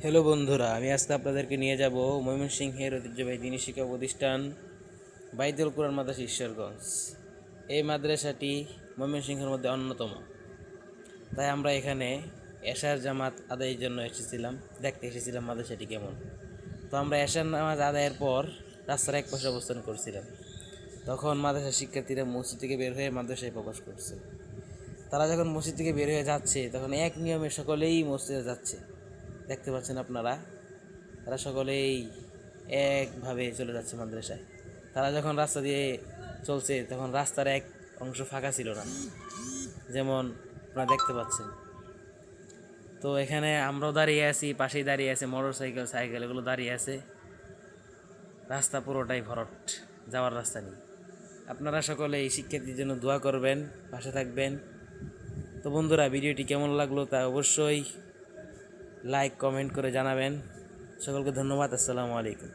Hello বন্ধুরা, আমি আজকে আপনাদেরকে নিয়ে যাব ময়মনসিংহের ঐতিহ্যবাহী দিনী শিক্ষা প্রতিষ্ঠান বাইতুল কুরআন মাদ্রাসা ঈশ্বরগঞ্জ। এই মাদ্রাসাটি ময়মনসিংহের মধ্যে অন্যতম। তাই আমরা এখানে এশার জামাত আদায়ের জন্য দেখতে এসেছিলাম মাদ্রাসাটি কেমন। তো আমরা এশার নামাজ আদায়ের পর রাস্তার এক পাশে অবস্থান করছিলাম। তখন মাদ্রাসার শিক্ষার্থীরা মসজিদ থেকে বের হয়ে মাদ্রাসায় প্রবেশ করছে। তারা যখন মসজিদ থেকে বের হয়ে যাচ্ছে, তখন এক নিয়মে সকলেই মসজিদে যাচ্ছে। দেখতে পাচ্ছেন আপনারা, তারা সকলেই একভাবে চলে যাচ্ছে মাদ্রাসায়। তারা যখন রাস্তা দিয়ে চলছে, তখন রাস্তার এক অংশ ফাঁকা ছিল না, যেমন আপনারা দেখতে পাচ্ছেন। তো এখানে আমরাও দাঁড়িয়ে আছি, পাশেই দাঁড়িয়ে আছে মোটর সাইকেল, এগুলো দাঁড়িয়ে আছে। রাস্তা পুরোটাই ভরট, যাওয়ার রাস্তা নেই। আপনারা সকলে এই শিক্ষার্থীর জন্য দোয়া করবেন, পাশে থাকবেন। তো বন্ধুরা, ভিডিওটি কেমন লাগলো তা অবশ্যই লাইক কমেন্ট করে জানাবেন। সকলকে ধন্যবাদ। আসসালামু আলাইকুম।